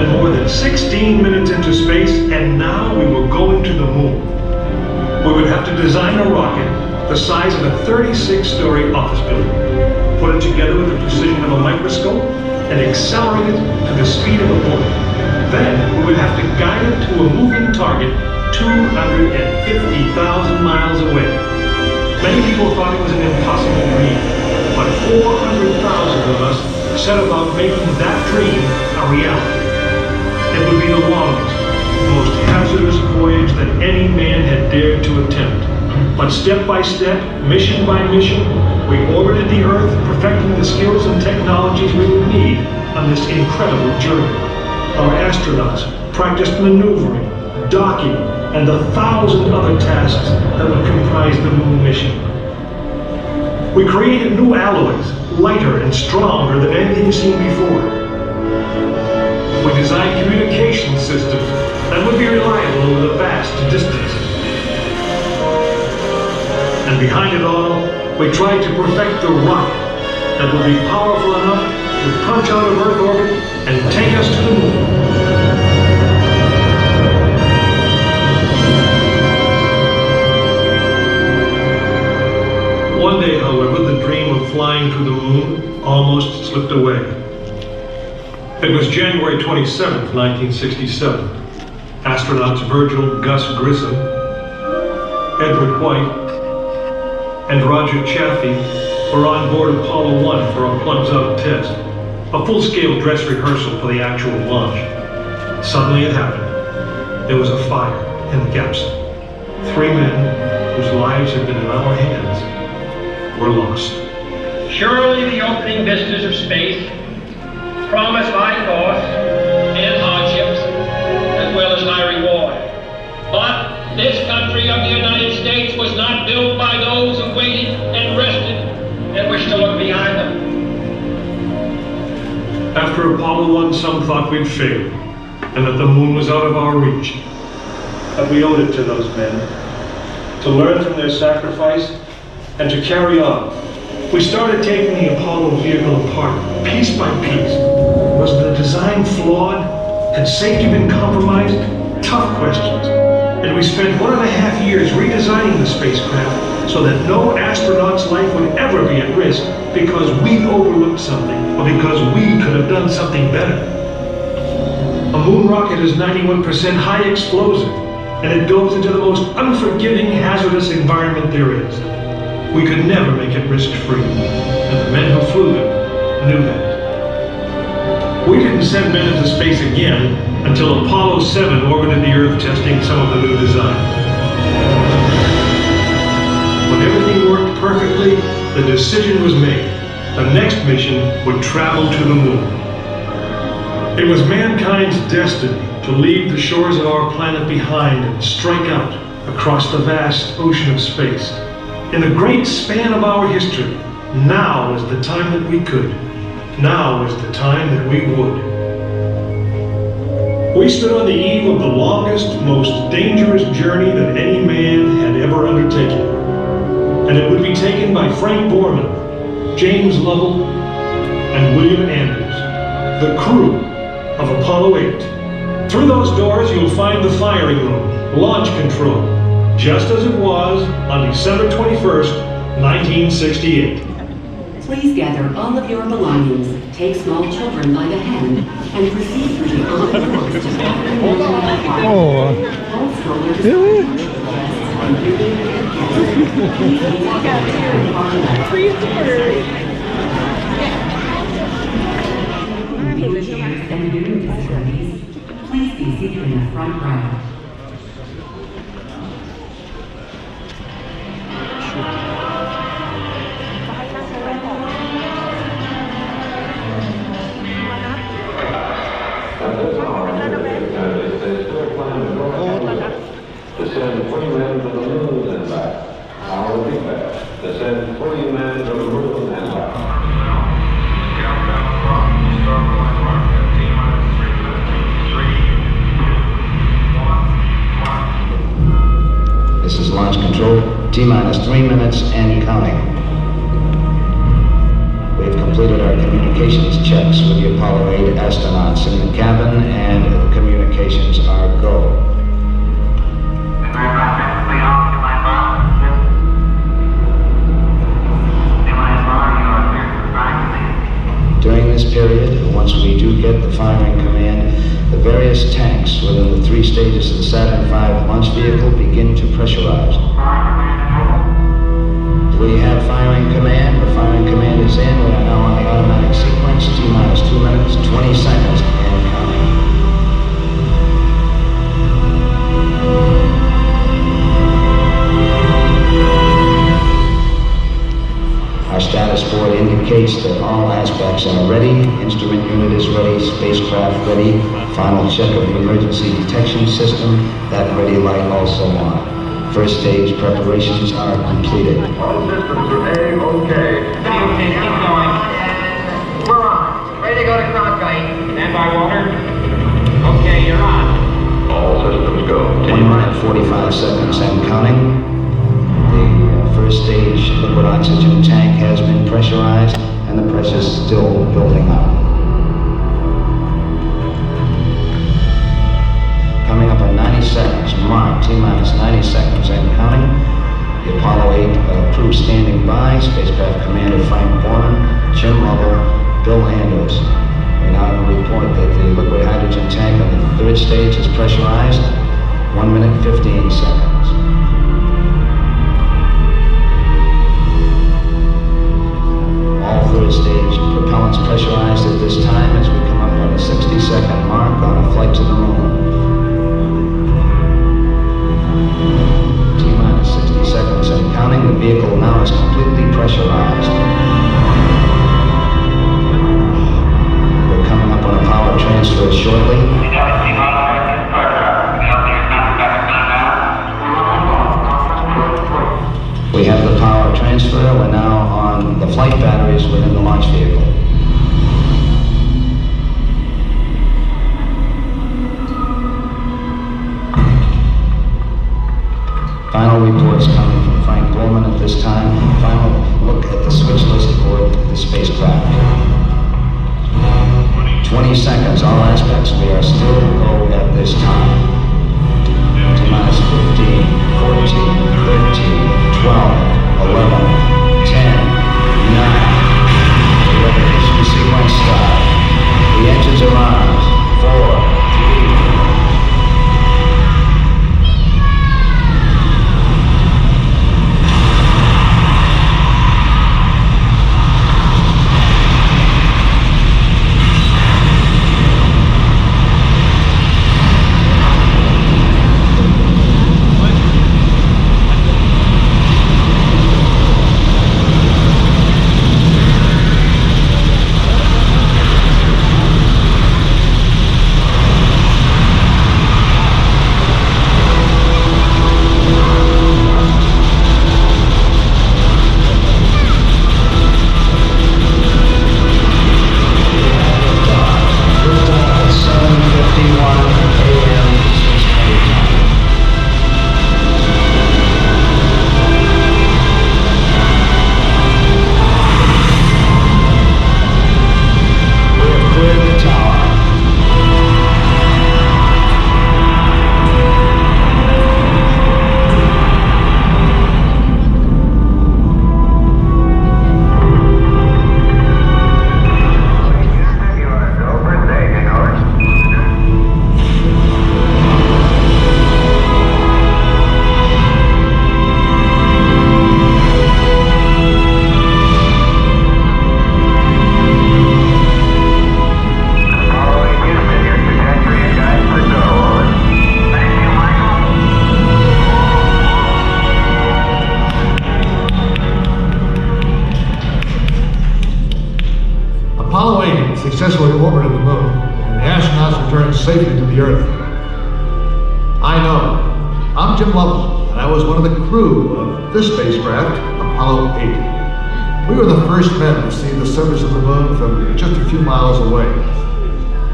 been more than 16 minutes into space, and now we were going to the moon. We would have to design a rocket the size of a 36-story office building, put it together with the precision of a microscope, and accelerate it to the speed of a bullet. Then we would have to guide it to a moving target 250,000 miles away. Many people thought it was an impossible dream, but 400,000 of us set about making that dream a reality. It would be the longest, most hazardous voyage that any man had dared to attempt. But step by step, mission by mission, we orbited the Earth, perfecting the skills and technologies we would need on this incredible journey. Our astronauts practiced maneuvering, docking, and the 1,000 other tasks that would comprise the moon mission. We created new alloys, lighter and stronger than anything seen before. We designed communication systems that would be reliable over the vast distances. And behind it all, we tried to perfect the rocket that would be powerful enough to punch out of Earth orbit and take us to the moon. One day, however, the dream of flying to the moon almost slipped away. It was January 27th, 1967. Astronauts Virgil Gus Grissom, Edward White, and Roger Chaffee were on board Apollo 1 for a plugs-out test, a full-scale dress rehearsal for the actual launch. Suddenly it happened. There was a fire in the capsule. 3 men, whose lives had been in our hands, were lost. Surely the opening vistas of space promise high costs and hardships, as well as high reward. But this country of the United States was not built by those who waited and rested and wished to look behind them. After Apollo 1, some thought we'd failed, and that the moon was out of our reach. But we owed it to those men to learn from their sacrifice and to carry on. We started taking the Apollo vehicle apart, piece by piece. Was the design flawed? Had safety been compromised? Tough questions. And we spent 1.5 years redesigning the spacecraft so that no astronaut's life would ever be at risk because we overlooked something or because we could have done something better. A moon rocket is 91% high explosive, and it goes into the most unforgiving, hazardous environment there is. We could never make it risk-free, and the men who flew them knew that. We didn't send men into space again until Apollo 7 orbited the Earth testing some of the new design. When everything worked perfectly, the decision was made. The next mission would travel to the moon. It was mankind's destiny to leave the shores of our planet behind and strike out across the vast ocean of space. In the great span of our history, now is the time that we could. Now is the time that we would. We stood on the eve of the longest, most dangerous journey that any man had ever undertaken. And it would be taken by Frank Borman, James Lovell, and William Anders, the crew of Apollo 8. Through those doors, you'll find the firing room, launch control, just as it was on December 21st, 1968. Please gather all of your belongings, take small children by the hand, and proceed through the open doors to all strollers, wheelchairs and viewing facilities. Please be seated in the front row. To send 20 men to the moon and back. I'll repeat that. To send 20 men to the moon and back. This is launch control. T-minus 3 minutes and counting. We've completed our communications checks with the Apollo 8 astronauts in the cabin, and the communications are go. During this period, once we do get the firing command, the various tanks within the 3 stages of the Saturn V launch vehicle begin to pressurize. We have firing command. The firing command is in. We are now on the automatic sequence. T-minus 2 minutes, 20 seconds, and counting. Our status board indicates that all aspects are ready. Instrument unit is ready, spacecraft ready, final check of the emergency detection system, that ready light also on. First stage preparations are completed. All systems are A-OK. Okay, keep going. We're on. Ready to go to Cronkite. Stand by, Walter. Okay, you're on. All systems go. 1 minute, 45 seconds and counting. The first stage liquid oxygen tank has been pressurized, and the pressure is still building up. Coming up in 90 seconds, mark, T-minus 90 seconds and counting. The Apollo 8 crew standing by, spacecraft commander Frank Borman, Jim Lovell, Bill Anders. We now report that the liquid hydrogen tank on the 3rd stage is pressurized, 1 minute, 15 seconds. All 3rd stage propellants pressurized at this time as we come up on the 60-second mark on a flight to the moon. T-minus 60 seconds and counting. The vehicle now is completely pressurized. We're coming up on a power transfer shortly. We have the power transfer. We're now on the flight batteries within the launch vehicle. Final reports coming from Frank Borman at this time. Final look at the switch list aboard the spacecraft. 20 seconds, all aspects. We are still go at this time. T-minus 15, 14, 13, 12, 11, 10, 9. The repetition sequence start. The engines are on. 4, 3. successfully orbited the moon, and the astronauts returned safely to the Earth. I know. I'm Jim Lovell, and I was one of the crew of this spacecraft, Apollo 8. We were the first men to see the surface of the moon from just a few miles away.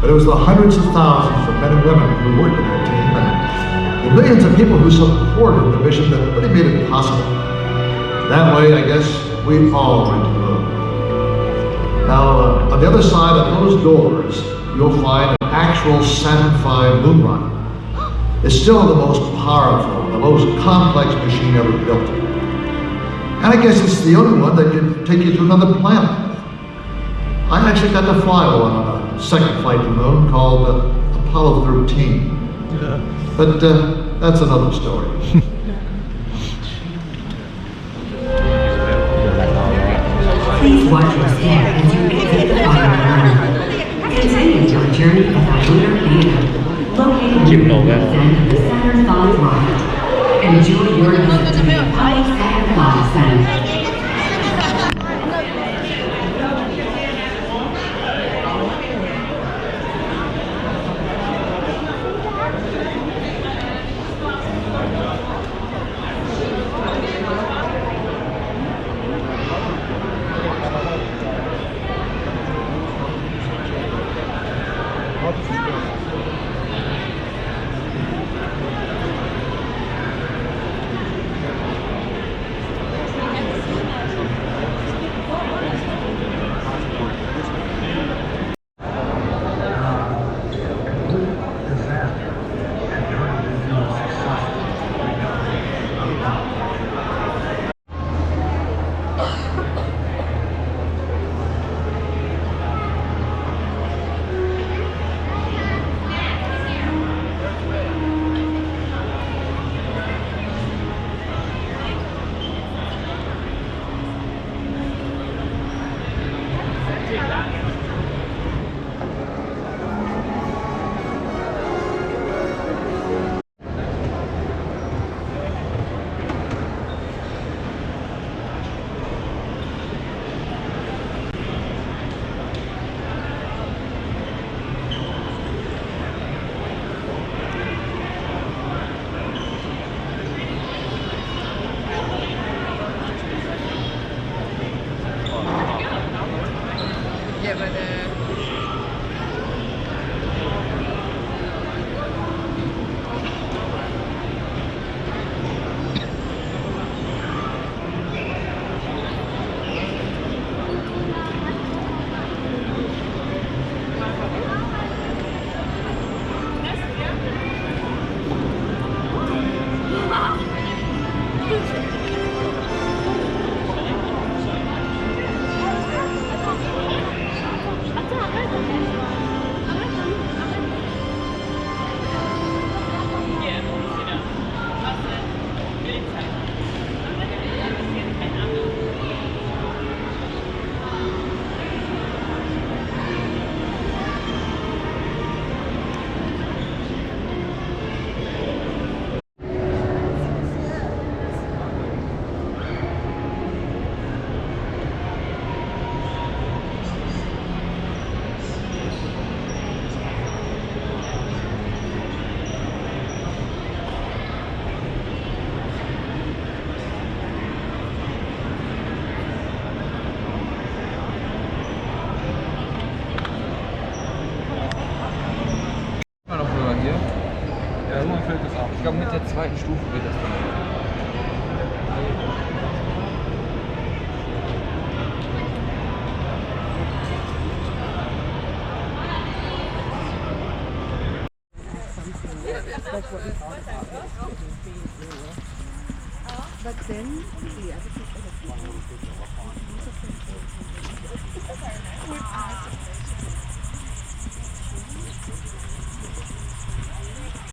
But it was the hundreds of thousands of men and women who worked in that team, and the millions of people who supported the mission that really made it possible. That way, I guess, we all went to the moon. Now, on the other side of those doors, you'll find an actual Saturn V moon rocket. It's still the most powerful, the most complex machine ever built. And I guess it's the only one that can take you to another planet. I actually got to fly one on a second flight to the moon called Apollo 13. But that's another story. Please watch your step as you exit the final. Continue your journey with our lunar theater, located near the end of the Saturn V rocket. Enjoy your visit to the Apollo Saturn V Center. Ja, irgendwann fällt das ab. Ich glaube, mit der zweiten Stufe wird das dann. But then, yeah,